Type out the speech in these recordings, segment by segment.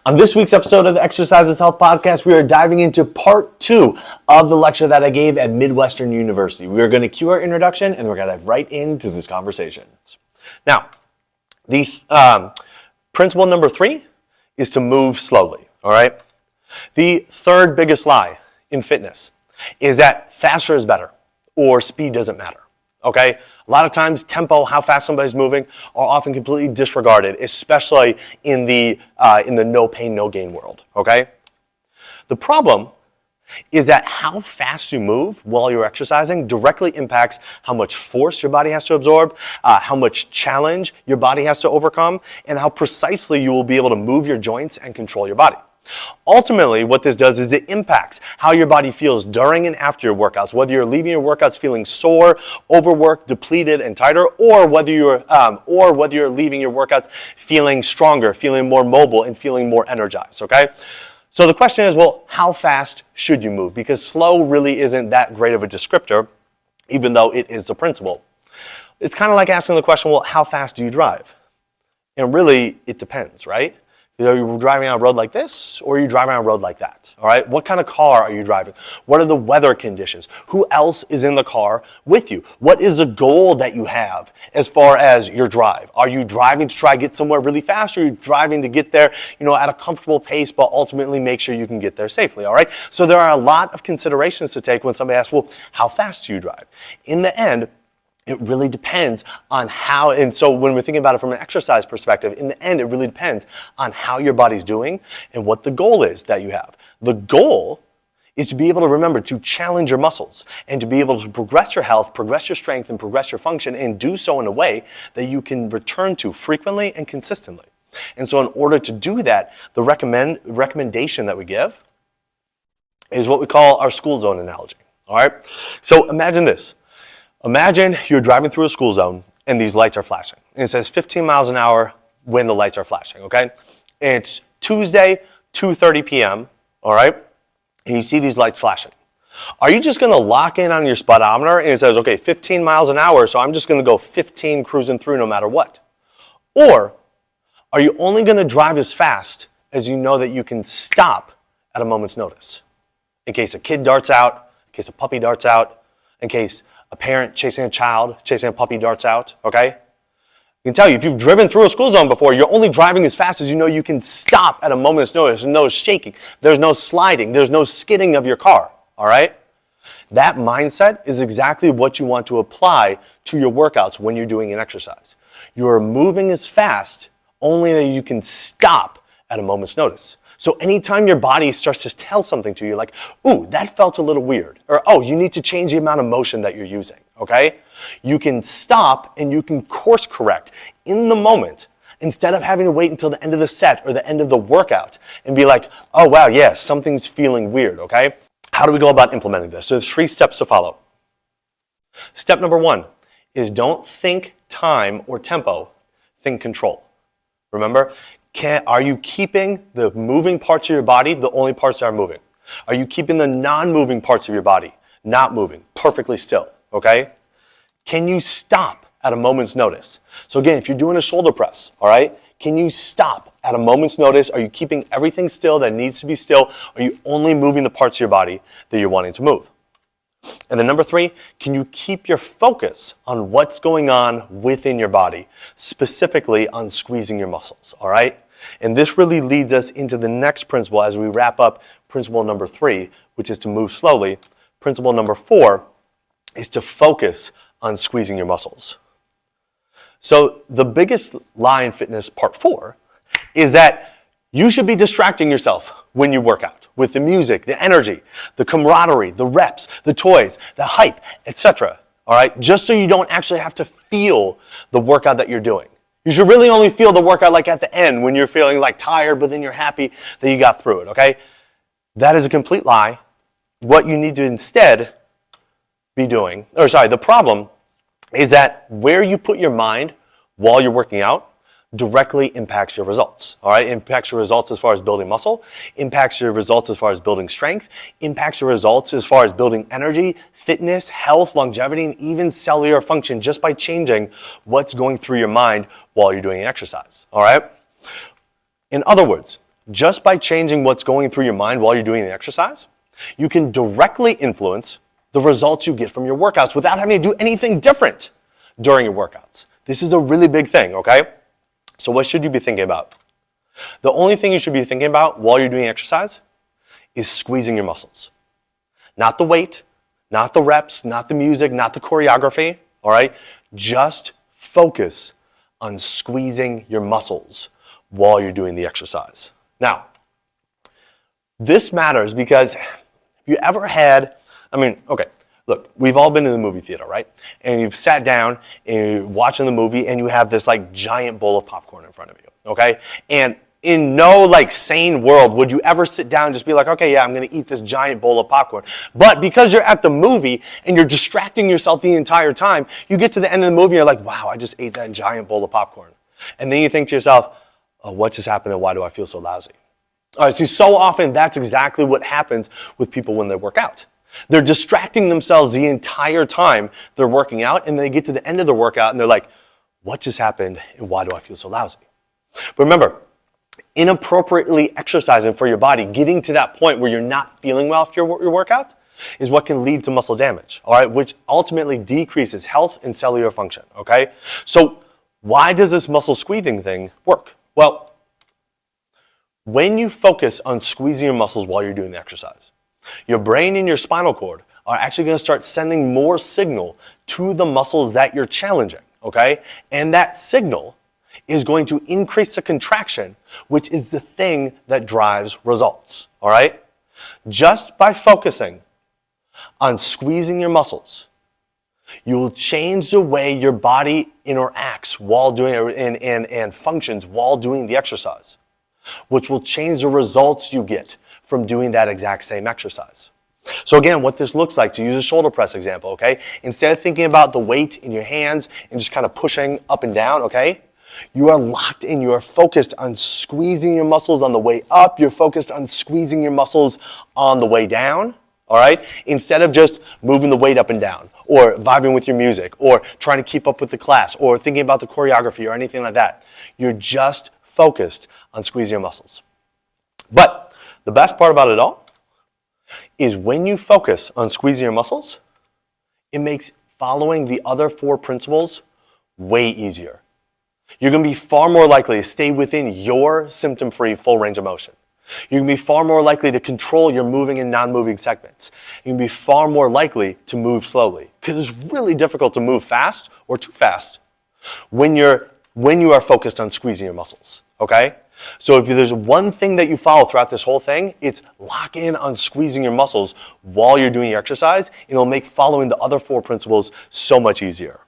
On this week's episode of the Exercise is Health podcast, we are diving into part 2 of the lecture that I gave at Midwestern University. We are going to cue our introduction and we're going to dive right into this conversation. Now, the principle number 3 is to move slowly, all right? The third biggest lie in fitness is that faster is better or speed doesn't matter. Okay, a lot of times tempo, how fast somebody's moving, are often completely disregarded, especially in the no pain, no gain world. Okay, the problem is that how fast you move while you're exercising directly impacts how much force your body has to absorb, how much challenge your body has to overcome, and how precisely you will be able to move your joints and control your body. Ultimately, what this does is it impacts how your body feels during and after your workouts, whether you're leaving your workouts feeling sore, overworked, depleted, and tighter, or whether you're leaving your workouts feeling stronger, feeling more mobile, and feeling more energized, okay? So the question is, well, how fast should you move? Because slow really isn't that great of a descriptor, even though it is the principle. It's kind of like asking the question, well, how fast do you drive? And really, it depends, right? Are you driving on a road like this, or are you driving on a road like that? All right. What kind of car are you driving? What are the weather conditions? Who else is in the car with you? What is the goal that you have as far as your drive? Are you driving to try to get somewhere really fast, or are you driving to get there, at a comfortable pace, but ultimately make sure you can get there safely? All right. So there are a lot of considerations to take when somebody asks, well, how fast do you drive? In the end, it really depends on how, and so when we're thinking about it from an exercise perspective, in the end, it really depends on how your body's doing and what the goal is that you have. The goal is to be able to remember to challenge your muscles and to be able to progress your health, progress your strength, and progress your function, and do so in a way that you can return to frequently and consistently. And so in order to do that, the recommendation that we give is what we call our school zone analogy. All right? So imagine this. Imagine you're driving through a school zone and these lights are flashing. And it says 15 miles an hour when the lights are flashing, okay? And it's Tuesday, 2:30 p.m., all right? And you see these lights flashing. Are you just going to lock in on your speedometer and it says, okay, 15 miles an hour, so I'm just going to go 15 cruising through no matter what? Or are you only going to drive as fast as you know that you can stop at a moment's notice? In case a kid darts out, in case a puppy darts out, in case a parent chasing a child, chasing a puppy darts out, okay? I can tell you, if you've driven through a school zone before, you're only driving as fast as you know you can stop at a moment's notice. There's no shaking, there's no sliding, there's no skidding of your car, all right? That mindset is exactly what you want to apply to your workouts when you're doing an exercise. You're moving as fast only that you can stop at a moment's notice. So anytime your body starts to tell something to you like, ooh, that felt a little weird, or oh, you need to change the amount of motion that you're using, okay? You can stop and you can course correct in the moment instead of having to wait until the end of the set or the end of the workout and be like, oh wow, yeah, something's feeling weird, okay? How do we go about implementing this? So there's 3 steps to follow. Step number 1 is don't think time or tempo, think control. Remember? Are you keeping the moving parts of your body the only parts that are moving? Are you keeping the non-moving parts of your body not moving, perfectly still, okay? Can you stop at a moment's notice? So again, if you're doing a shoulder press, all right, can you stop at a moment's notice? Are you keeping everything still that needs to be still? Are you only moving the parts of your body that you're wanting to move? And then number 3, can you keep your focus on what's going on within your body, specifically on squeezing your muscles, all right? And this really leads us into the next principle as we wrap up principle number 3, which is to move slowly. Principle number 4 is to focus on squeezing your muscles. So the biggest lie in fitness, part 4, is that you should be distracting yourself when you work out with the music, the energy, the camaraderie, the reps, the toys, the hype, etc. All right, just so you don't actually have to feel the workout that you're doing. You should really only feel the workout like at the end when you're feeling like tired, but then you're happy that you got through it, okay? That is a complete lie. What you need to instead be doing, the problem is that where you put your mind while you're working out directly impacts your results, all right? Impacts your results as far as building muscle, impacts your results as far as building strength, impacts your results as far as building energy, fitness, health, longevity, and even cellular function just by changing what's going through your mind while you're doing an exercise, all right? In other words, just by changing what's going through your mind while you're doing the exercise, you can directly influence the results you get from your workouts without having to do anything different during your workouts. This is a really big thing, okay? So what should you be thinking about? The only thing you should be thinking about while you're doing exercise is squeezing your muscles. Not the weight, not the reps, not the music, not the choreography, all right? Just focus on squeezing your muscles while you're doing the exercise. Now, this matters because have you ever had, look, we've all been to the movie theater, right? And you've sat down and you're watching the movie and you have this like giant bowl of popcorn in front of you, okay? And in no like sane world would you ever sit down and just be like, okay, yeah, I'm gonna eat this giant bowl of popcorn. But because you're at the movie and you're distracting yourself the entire time, you get to the end of the movie and you're like, wow, I just ate that giant bowl of popcorn. And then you think to yourself, oh, what just happened and why do I feel so lousy? All right, see, so often that's exactly what happens with people when they work out. They're distracting themselves the entire time they're working out, and they get to the end of the workout and they're like, what just happened and why do I feel so lousy? But remember, inappropriately exercising for your body, getting to that point where you're not feeling well after your workouts, is what can lead to muscle damage, all right, which ultimately decreases health and cellular function, okay? So why does this muscle squeezing thing work? Well, when you focus on squeezing your muscles while you're doing the exercise, your brain and your spinal cord are actually going to start sending more signal to the muscles that you're challenging, okay? And that signal is going to increase the contraction, which is the thing that drives results, all right? Just by focusing on squeezing your muscles, you will change the way your body interacts while doing it and functions while doing the exercise, which will change the results you get from doing that exact same exercise. So again, what this looks like, to use a shoulder press example, okay? Instead of thinking about the weight in your hands and just kind of pushing up and down, okay? You are locked in, you are focused on squeezing your muscles on the way up, you're focused on squeezing your muscles on the way down, all right? Instead of just moving the weight up and down, or vibing with your music, or trying to keep up with the class, or thinking about the choreography or anything like that. You're just focused on squeezing your muscles. But the best part about it all is when you focus on squeezing your muscles, it makes following the other 4 principles way easier. You're going to be far more likely to stay within your symptom-free full range of motion. You're going to be far more likely to control your moving and non-moving segments. You're going to be far more likely to move slowly because it's really difficult to move fast or too fast when you are focused on squeezing your muscles, okay? So if there's one thing that you follow throughout this whole thing, it's lock in on squeezing your muscles while you're doing your exercise, and it'll make following the other 4 principles so much easier.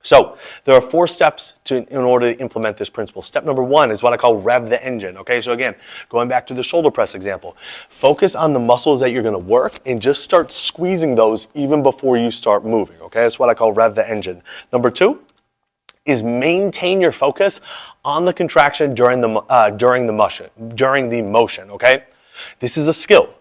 So there are 4 steps in order to implement this principle. Step number 1 is what I call rev the engine, okay? So again, going back to the shoulder press example, focus on the muscles that you're gonna work and just start squeezing those even before you start moving, okay? That's what I call rev the engine. Number 2 is maintain your focus on the contraction during the motion, okay? This is a skill.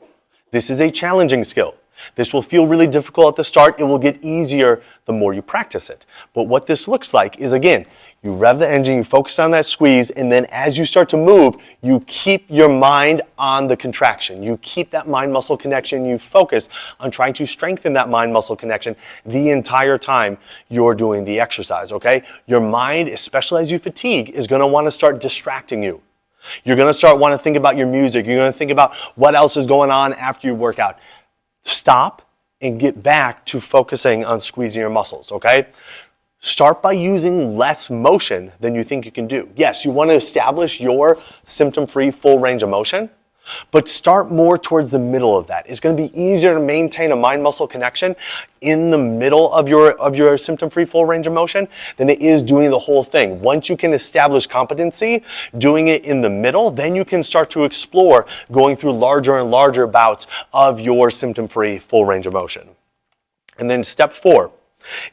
This is a challenging skill. This will feel really difficult at the start. It will get easier the more you practice it. But what this looks like is, again, you rev the engine, you focus on that squeeze, and then as you start to move, you keep your mind on the contraction. You keep that mind-muscle connection. You focus on trying to strengthen that mind-muscle connection the entire time you're doing the exercise, okay? Your mind, especially as you fatigue, is going to want to start distracting you. You're going to start wanting to think about your music. You're going to think about what else is going on after you work out. Stop and get back to focusing on squeezing your muscles, okay? Start by using less motion than you think you can do. Yes, you want to establish your symptom-free full range of motion, but start more towards the middle of that. It's going to be easier to maintain a mind-muscle connection in the middle of your symptom-free full range of motion than it is doing the whole thing. Once you can establish competency doing it in the middle, then you can start to explore going through larger and larger bouts of your symptom-free full range of motion. And then step 4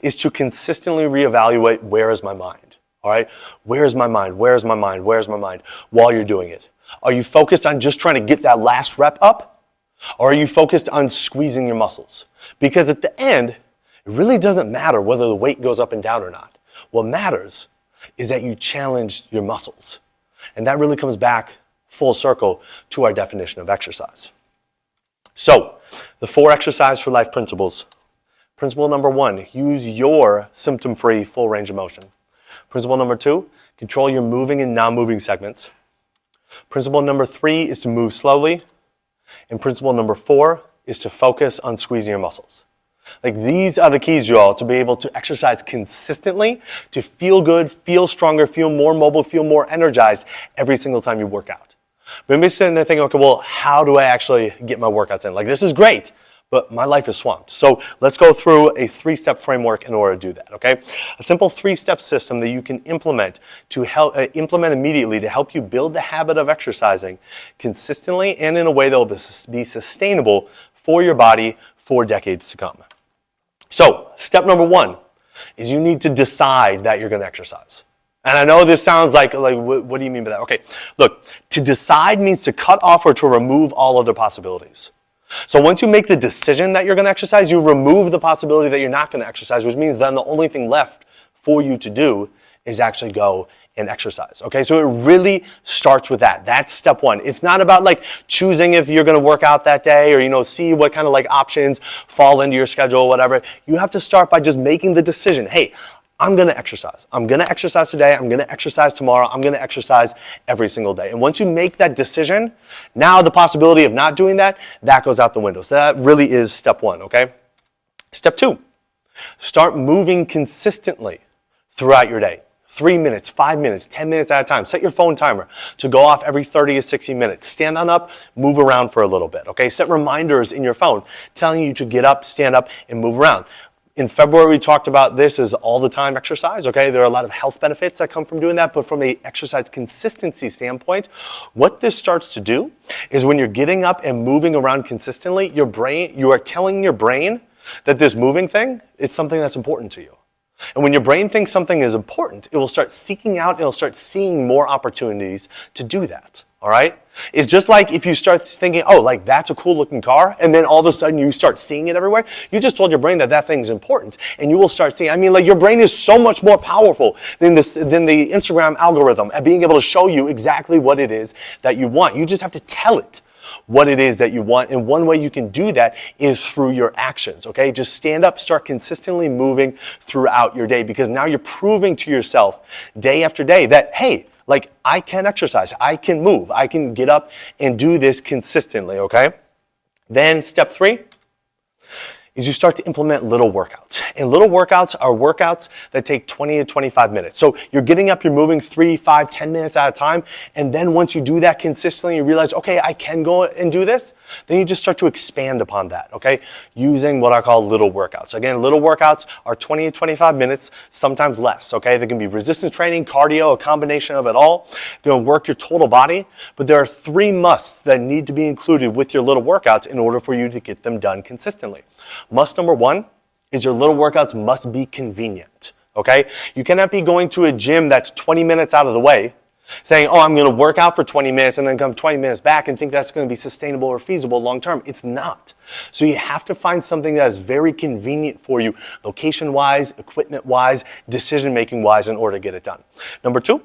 is to consistently reevaluate, where is my mind? All right? Where is my mind? Where is my mind? Where is my mind? While you're doing it. Are you focused on just trying to get that last rep up? Or are you focused on squeezing your muscles? Because at the end, it really doesn't matter whether the weight goes up and down or not. What matters is that you challenge your muscles. And that really comes back full circle to our definition of exercise. So, the 4 exercise for life principles. Principle number 1, use your symptom-free full range of motion. Principle number 2, control your moving and non-moving segments. Principle number 3 is to move slowly. And principle number 4 is to focus on squeezing your muscles. Like, these are the keys, you all, to be able to exercise consistently, to feel good, feel stronger, feel more mobile, feel more energized every single time you work out. But maybe sitting there thinking, okay, well, how do I actually get my workouts in? Like, this is great, but my life is swamped. So let's go through a 3-step framework in order to do that, okay? A simple 3-step system that you can implement to help implement immediately to help you build the habit of exercising consistently and in a way that will be sustainable for your body for decades to come. So, step number 1 is you need to decide that you're going to exercise. And I know this sounds like what do you mean by that? Okay, look, to decide means to cut off or to remove all other possibilities. So once you make the decision that you're going to exercise, you remove the possibility that you're not going to exercise, which means then the only thing left for you to do is actually go and exercise. Okay, so it really starts with that. That's step 1. It's not about like choosing if you're going to work out that day or, see what kind of like options fall into your schedule or whatever. You have to start by just making the decision. Hey, I'm going to exercise. I'm going to exercise today. I'm going to exercise tomorrow. I'm going to exercise every single day. And once you make that decision, now the possibility of not doing that goes out the window. So that really is step 1, okay? Step 2, start moving consistently throughout your day. 3 minutes, 5 minutes, 10 minutes at a time. Set your phone timer to go off every 30 to 60 minutes. Stand on up, move around for a little bit, okay? Set reminders in your phone telling you to get up, stand up, and move around. In February, we talked about this as all the time exercise, okay? There are a lot of health benefits that come from doing that, but from an exercise consistency standpoint, what this starts to do is when you're getting up and moving around consistently, you are telling your brain that this moving thing is something that's important to you. And when your brain thinks something is important, it will start seeking out, it'll start seeing more opportunities to do that, all right? It's just like if you start thinking, oh, like that's a cool looking car, and then all of a sudden you start seeing it everywhere, you just told your brain that that thing's important, and you will start seeing, like your brain is so much more powerful than the Instagram algorithm at being able to show you exactly what it is that you want. You just have to tell it what it is that you want, and one way you can do that is through your actions, okay? Just stand up, start consistently moving throughout your day, because now you're proving to yourself day after day that, hey, like I can exercise, I can move, I can get up and do this consistently, okay? Then step 3 is you start to implement little workouts. And little workouts are workouts that take 20 to 25 minutes. So you're getting up, you're moving 3, 5, 10 minutes at a time, and then once you do that consistently, you realize, okay, I can go and do this, then you just start to expand upon that, okay? Using what I call little workouts. Again, little workouts are 20 to 25 minutes, sometimes less, okay? They can be resistance training, cardio, a combination of it all. You're gonna work your total body, but there are 3 musts that need to be included with your little workouts in order for you to get them done consistently. Must number 1 is your little workouts must be convenient, okay? You cannot be going to a gym that's 20 minutes out of the way, saying, oh, I'm going to work out for 20 minutes and then come 20 minutes back and think that's going to be sustainable or feasible long term. It's not. So you have to find something that is very convenient for you, location-wise, equipment-wise, decision-making-wise, in order to get it done. Number 2,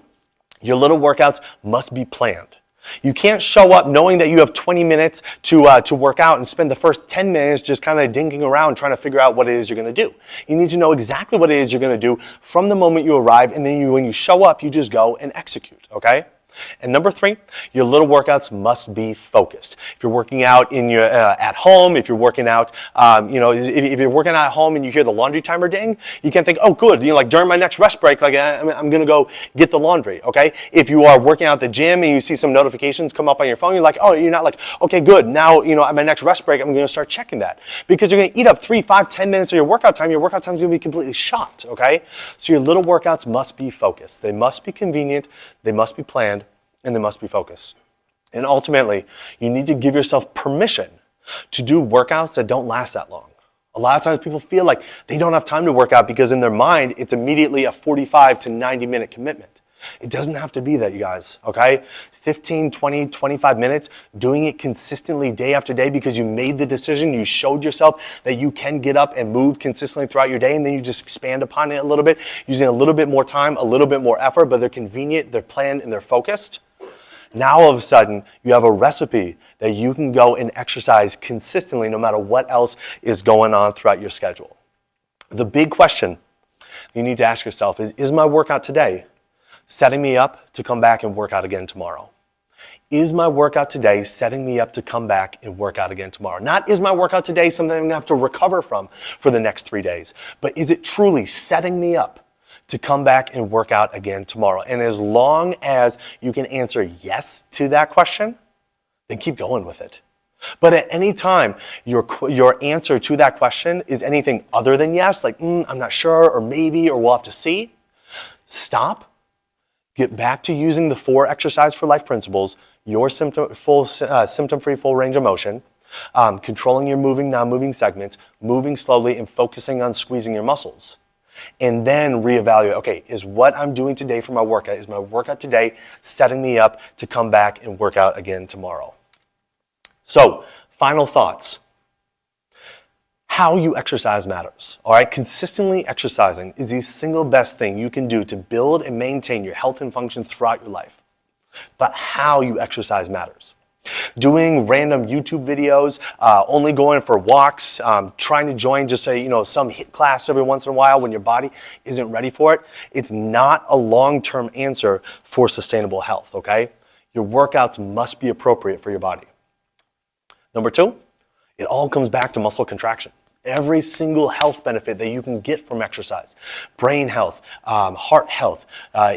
your little workouts must be planned. You can't show up knowing that you have 20 minutes to work out and spend the first 10 minutes just kind of dinking around trying to figure out what it is you're going to do. You need to know exactly what it is you're going to do from the moment you arrive, and then when you show up, you just go and execute, okay? And number 3, your little workouts must be focused. If you're working out in your at home, if you're working out, if you're working out at home and you hear the laundry timer ding, you can't think, oh, good, like during my next rest break, like I'm going to go get the laundry, okay? If you are working out at the gym and you see some notifications come up on your phone, you're like, oh, you're not like, okay, good, now, at my next rest break, I'm going to start checking that, because you're going to eat up 3, 5, 10 minutes of your workout time is going to be completely shot, okay? So your little workouts must be focused. They must be convenient, they must be planned, and they must be focused. And ultimately, you need to give yourself permission to do workouts that don't last that long. A lot of times people feel like they don't have time to work out because in their mind, it's immediately a 45 to 90-minute commitment. It doesn't have to be that, you guys, okay? 15, 20, 25 minutes, doing it consistently day after day because you made the decision, you showed yourself that you can get up and move consistently throughout your day, and then you just expand upon it a little bit, using a little bit more time, a little bit more effort, but they're convenient, they're planned, and they're focused. Now all of a sudden, you have a recipe that you can go and exercise consistently no matter what else is going on throughout your schedule. The big question you need to ask yourself is my workout today setting me up to come back and work out again tomorrow? Is my workout today setting me up to come back and work out again tomorrow? Not is my workout today something I'm going to have to recover from for the next 3 days, but is it truly setting me up to come back and work out again tomorrow? And as long as you can answer yes to that question, then keep going with it. But at any time your answer to that question is anything other than yes, like I'm not sure, or maybe, or we'll have to see, stop. Get back to using the 4 exercise for life principles, your symptom-free full range of motion, controlling your moving, non-moving segments, moving slowly, and focusing on squeezing your muscles. And then reevaluate, okay, is what I'm doing today for my workout, is my workout today setting me up to come back and work out again tomorrow? So, final thoughts. How you exercise matters, all right? Consistently exercising is the single best thing you can do to build and maintain your health and function throughout your life. But how you exercise matters. Doing random YouTube videos, only going for walks, trying to join just some HIIT class every once in a while when your body isn't ready for it, it's not a long-term answer for sustainable health, okay? Your workouts must be appropriate for your body. Number 2, it all comes back to muscle contraction. Every single health benefit that you can get from exercise, brain health, heart health,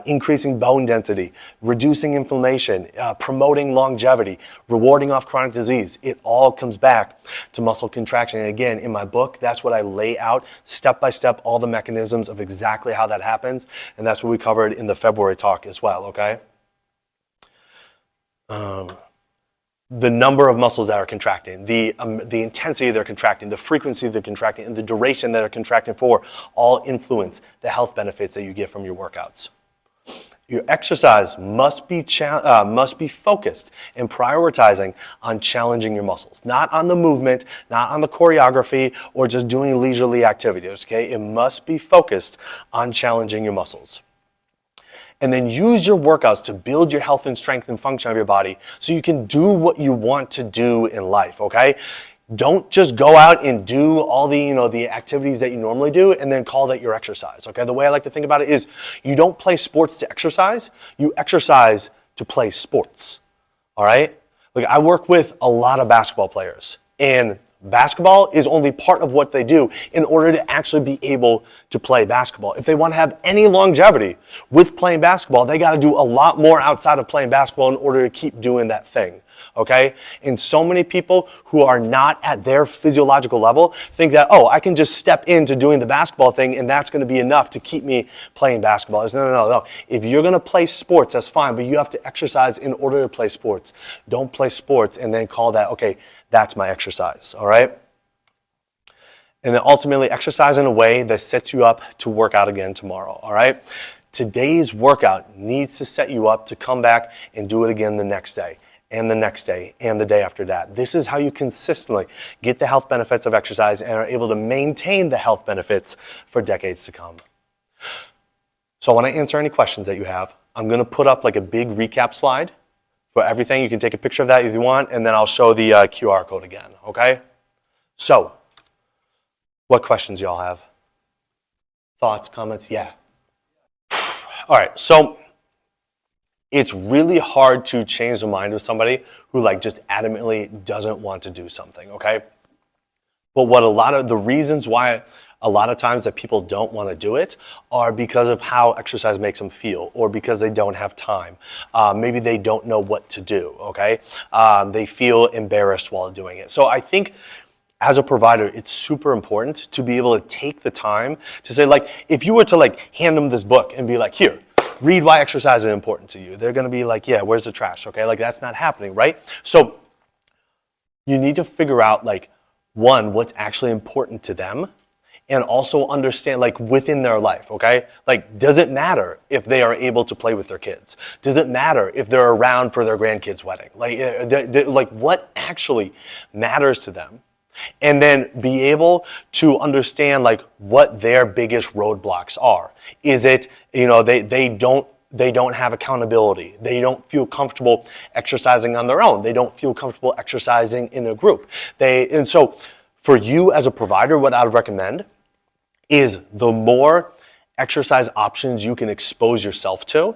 increasing bone density, reducing inflammation, promoting longevity, rewarding off chronic disease, it all comes back to muscle contraction. And again, in my book, that's what I lay out step by step, all the mechanisms of exactly how that happens. And that's what we covered in the February talk as well, okay? The number of muscles that are contracting, the intensity they're contracting, the frequency they're contracting, and the duration that they're contracting for all influence the health benefits that you get from your workouts. Your exercise must be focused and prioritizing on challenging your muscles, not on the movement, not on the choreography, or just doing leisurely activities, okay? It must be focused on challenging your muscles. And then use your workouts to build your health and strength and function of your body so you can do what you want to do in life, okay? Don't just go out and do all the activities that you normally do and then call that your exercise, okay? The way I like to think about it is you don't play sports to exercise, you exercise to play sports, all right? Look, I work with a lot of basketball players, and basketball is only part of what they do in order to actually be able to play basketball. If they want to have any longevity with playing basketball, they got to do a lot more outside of playing basketball in order to keep doing that thing, okay? And so many people who are not at their physiological level think that, I can just step into doing the basketball thing and that's going to be enough to keep me playing basketball. No. If you're going to play sports, that's fine, but you have to exercise in order to play sports. Don't play sports and then call that, okay, that's my exercise, all right? And then ultimately exercise in a way that sets you up to work out again tomorrow, all right? Today's workout needs to set you up to come back and do it again the next day, and the next day, and the day after that. This is how you consistently get the health benefits of exercise and are able to maintain the health benefits for decades to come. So I want to answer any questions that you have. I'm going to put up like a big recap slide for everything. You can take a picture of that if you want, and then I'll show the QR code again, okay? So, what questions y'all have? Thoughts, comments? Yeah. All right, so it's really hard to change the mind of somebody who just adamantly doesn't want to do something, okay? But what a lot of the reasons why a lot of times that people don't want to do it are because of how exercise makes them feel, or because they don't have time. Maybe they don't know what to do, okay? They feel embarrassed while doing it. So I think as a provider, it's super important to be able to take the time to say, if you were to hand them this book and be like, here, read why exercise is important to you. They're going to be like, yeah, where's the trash, okay? That's not happening, right? So you need to figure out, one, what's actually important to them, and also understand, within their life, okay? Does it matter if they are able to play with their kids? Does it matter if they're around for their grandkids' wedding? What actually matters to them? And then be able to understand, what their biggest roadblocks are. Is it, they don't they don't have accountability. They don't feel comfortable exercising on their own. They don't feel comfortable exercising in a group. And so for you as a provider, what I would recommend is the more exercise options you can expose yourself to,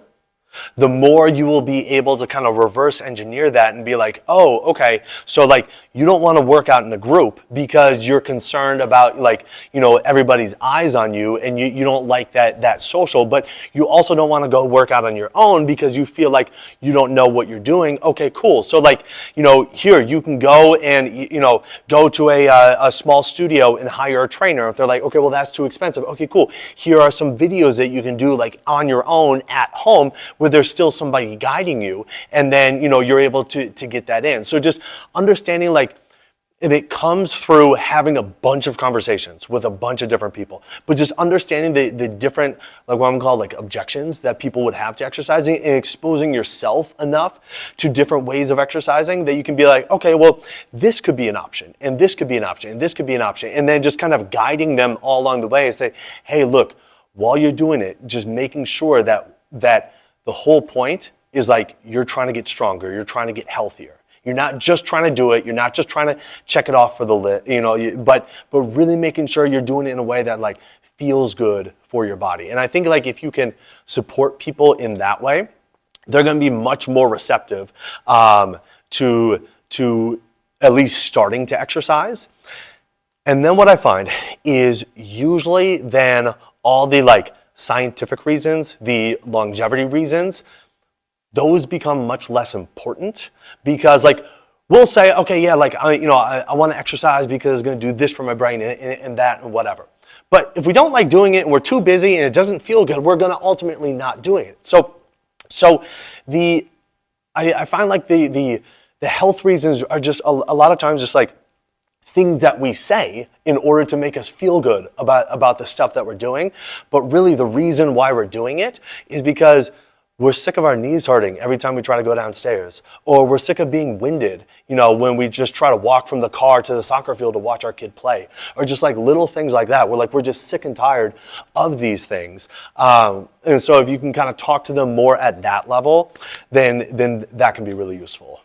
the more you will be able to kind of reverse engineer that and be like, oh, okay, so like you don't want to work out in a group because you're concerned about like, you know, everybody's eyes on you and you don't like that social, but you also don't want to go work out on your own because you feel like you don't know what you're doing. Okay, cool. So like, you know, here you can go and, you know, go to a small studio and hire a trainer. If they're like, okay, well, that's too expensive. Okay, cool. Here are some videos that you can do like on your own at home where there's still somebody guiding you, and then, you know, you're able to get that in. So just understanding like, it comes through having a bunch of conversations with a bunch of different people, but just understanding the different, like what I'm called like objections that people would have to exercising, and exposing yourself enough to different ways of exercising that you can be like, okay, well, this could be an option, and this could be an option, and this could be an option, and then just kind of guiding them all along the way and say, hey, look, while you're doing it, just making sure that the whole point is like you're trying to get stronger, you're trying to get healthier. You're not just trying to do it, you're not just trying to check it off for the list, you know, but really making sure you're doing it in a way that like feels good for your body. And I think like if you can support people in that way, they're going to be much more receptive to at least starting to exercise. And then what I find is usually then all the like scientific reasons, the longevity reasons, those become much less important because like we'll say, okay, yeah, like I want to exercise because it's going to do this for my brain and that and whatever. But if we don't like doing it and we're too busy and it doesn't feel good, we're going to ultimately not doing it. So I find like the health reasons are just a lot of times just like things that we say in order to make us feel good about the stuff that we're doing. But really the reason why we're doing it is because we're sick of our knees hurting every time we try to go downstairs, or we're sick of being winded, you know, when we just try to walk from the car to the soccer field to watch our kid play, or just like little things like that. We're just sick and tired of these things. And so if you can kind of talk to them more at that level, then that can be really useful.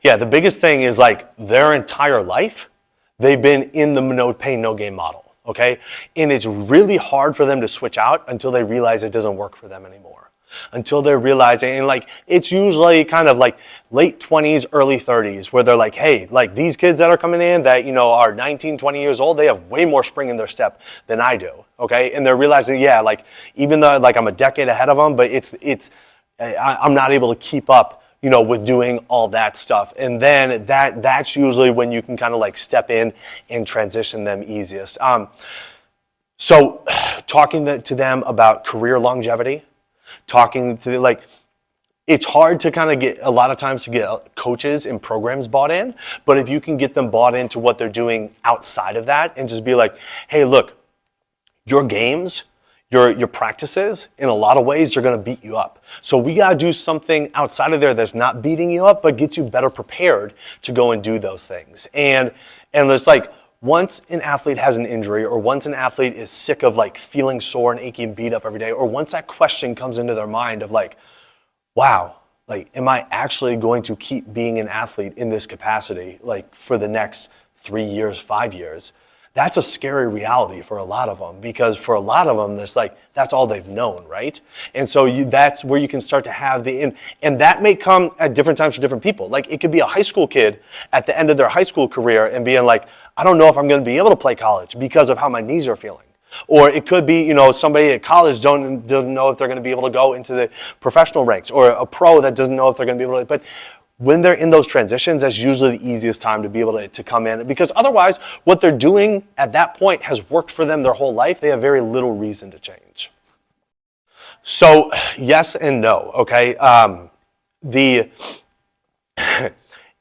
Yeah, the biggest thing is like their entire life, they've been in the no pain, no gain model, okay? And it's really hard for them to switch out until they realize it doesn't work for them anymore. Until they're realizing, and like it's usually kind of like late 20s, early 30s, where they're like, hey, like these kids that are coming in that, you know, are 19, 20 years old, they have way more spring in their step than I do, okay? And they're realizing, yeah, like even though like I'm a decade ahead of them, but I'm not able to keep up, you know, with doing all that stuff. And then that's usually when you can kind of like step in and transition them easiest. So talking to them about career longevity, talking to like, it's hard to kind of get, a lot of times to get coaches and programs bought in, but if you can get them bought into what they're doing outside of that and just be like, hey, look, your games, your practices, in a lot of ways, are going to beat you up. So we got to do something outside of there that's not beating you up, but gets you better prepared to go and do those things. And there's like, once an athlete has an injury, or once an athlete is sick of like feeling sore and achy and beat up every day, or once that question comes into their mind of like, wow, like, am I actually going to keep being an athlete in this capacity, like for the next 3 years, 5 years? That's a scary reality for a lot of them, because for a lot of them, there's like, that's all they've known, right? And so that's where you can start to have and that may come at different times for different people. Like it could be a high school kid at the end of their high school career and being like, I don't know if I'm going to be able to play college because of how my knees are feeling. Or it could be, you know, somebody at college doesn't know if they're going to be able to go into the professional ranks, or a pro that doesn't know if they're going to be able to, but when they're in those transitions, that's usually the easiest time to be able to come in, because otherwise what they're doing at that point has worked for them their whole life. They have very little reason to change. So yes and no, okay?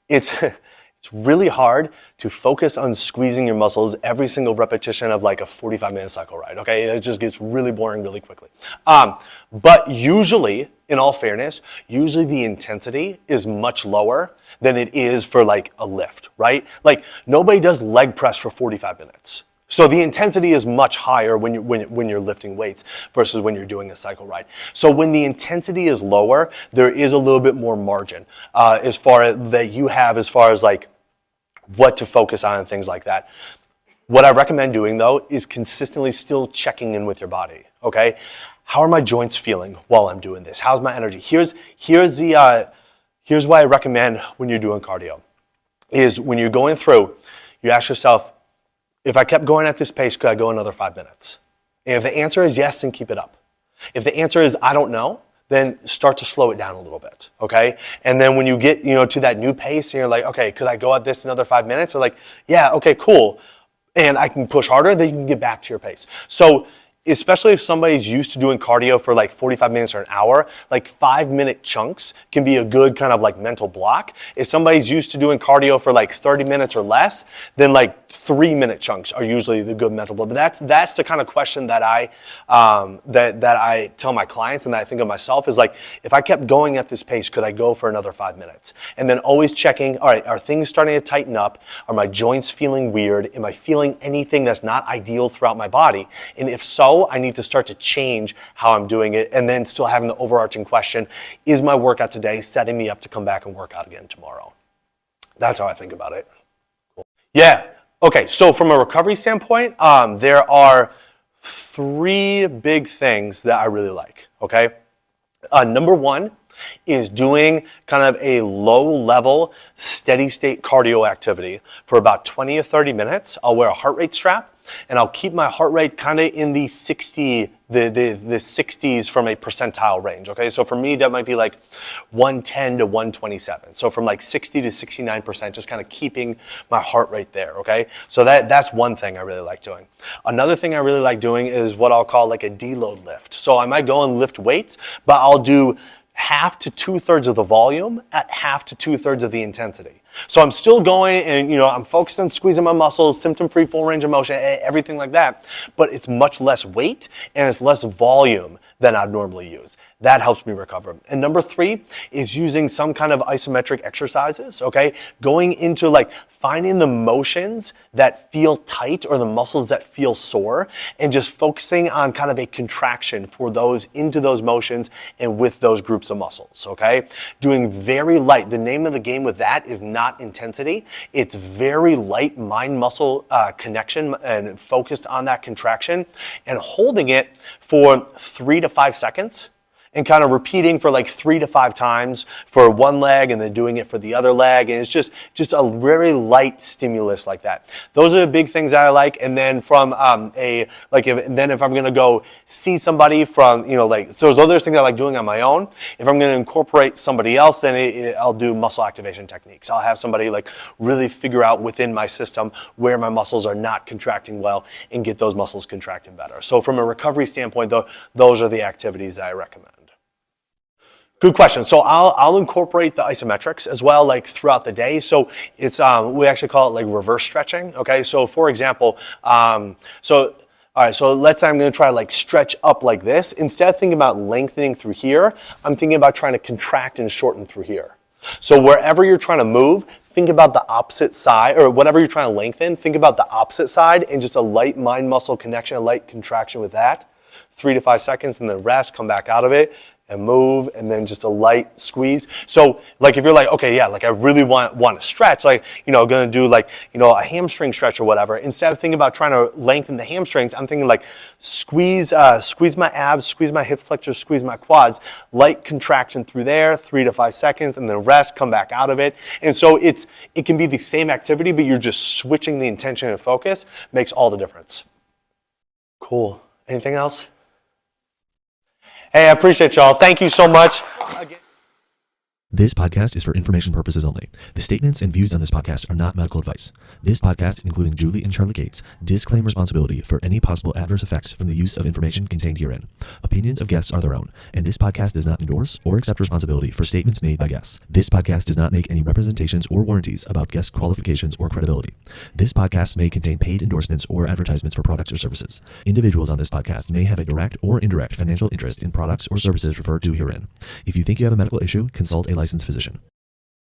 It's really hard to focus on squeezing your muscles every single repetition of like a 45-minute cycle ride, okay? It just gets really boring really quickly. But usually, in all fairness, usually the intensity is much lower than it is for like a lift, right? Like nobody does leg press for 45 minutes. So the intensity is much higher when you're lifting weights versus when you're doing a cycle ride. So when the intensity is lower, there is a little bit more margin as far as that you have as far as like what to focus on and things like that. What I recommend doing though is consistently still checking in with your body. Okay, how are my joints feeling while I'm doing this? How's my energy? Here's what I recommend when you're doing cardio is when you're going through, you ask yourself, if I kept going at this pace, could I go another 5 minutes? And if the answer is yes, then keep it up. If the answer is I don't know, then start to slow it down a little bit, okay? And then when you get, to that new pace and you're like, okay, could I go at this another 5 minutes? Or like, yeah, okay, cool. And I can push harder, then you can get back to your pace. So especially if somebody's used to doing cardio for like 45 minutes or an hour, like 5-minute chunks can be a good kind of like mental block. If somebody's used to doing cardio for like 30 minutes or less, then like 3-minute chunks are usually the good mental block. But that's the kind of question that I tell my clients and that I think of myself is like, if I kept going at this pace, could I go for another 5 minutes? And then always checking, all right, are things starting to tighten up? Are my joints feeling weird? Am I feeling anything that's not ideal throughout my body? And if so, I need to start to change how I'm doing it, and then still having the overarching question, is my workout today setting me up to come back and work out again tomorrow? That's how I think about it. Cool. Yeah, okay, so from a recovery standpoint, there are 3 big things that I really like, okay? Number 1 is doing kind of a low-level, steady-state cardio activity for about 20 or 30 minutes. I'll wear a heart rate strap, and I'll keep my heart rate kind of in the 60s from a percentile range, okay? So for me, that might be like 110 to 127. So from like 60 to 69%, just kind of keeping my heart rate there, okay? So that's one thing I really like doing. Another thing I really like doing is what I'll call like a deload lift. So I might go and lift weights, but I'll do half to 2/3 of the volume at half to 2/3 of the intensity. So I'm still going and, I'm focused on squeezing my muscles, symptom-free, full range of motion, everything like that, but it's much less weight and it's less volume than I'd normally use. That helps me recover. And number 3 is using some kind of isometric exercises, okay? Going into like finding the motions that feel tight or the muscles that feel sore and just focusing on kind of a contraction for those into those motions and with those groups of muscles, okay? Doing very light. The name of the game with that is not intensity. It's very light mind-muscle connection and focused on that contraction and holding it for 3 to 5 seconds. And kind of repeating for like 3 to 5 times for one leg and then doing it for the other leg. And it's just a very light stimulus like that. Those are the big things that I like. And then from if I'm going to go see somebody from, like those other things I like doing on my own, if I'm going to incorporate somebody else, then I'll do muscle activation techniques. I'll have somebody like really figure out within my system where my muscles are not contracting well and get those muscles contracting better. So from a recovery standpoint, those are the activities that I recommend. Good question. So I'll incorporate the isometrics as well, like throughout the day. So it's we actually call it like reverse stretching. Okay. So for example, all right. So let's say I'm going to try to like stretch up like this. Instead of thinking about lengthening through here, I'm thinking about trying to contract and shorten through here. So wherever you're trying to move, think about the opposite side, or whatever you're trying to lengthen, think about the opposite side and just a light mind-muscle connection, a light contraction with that. 3 to 5 seconds and then rest, come back out of it. And move, and then just a light squeeze. So, like if you're like, okay, yeah, like I really want to stretch, like, going to do like, a hamstring stretch or whatever. Instead of thinking about trying to lengthen the hamstrings, I'm thinking like squeeze my abs, squeeze my hip flexors, squeeze my quads, light contraction through there, 3 to 5 seconds, and then rest, come back out of it. And so it can be the same activity, but you're just switching the intention and focus, makes all the difference. Cool. Anything else? Hey, I appreciate y'all. Thank you so much. This podcast is for information purposes only. The statements and views on this podcast are not medical advice. This podcast, including Julie and Charlie Gates, disclaim responsibility for any possible adverse effects from the use of information contained herein. Opinions of guests are their own, and this podcast does not endorse or accept responsibility for statements made by guests. This podcast does not make any representations or warranties about guest qualifications or credibility. This podcast may contain paid endorsements or advertisements for products or services. Individuals on this podcast may have a direct or indirect financial interest in products or services referred to herein. If you think you have a medical issue, consult a licensed physician.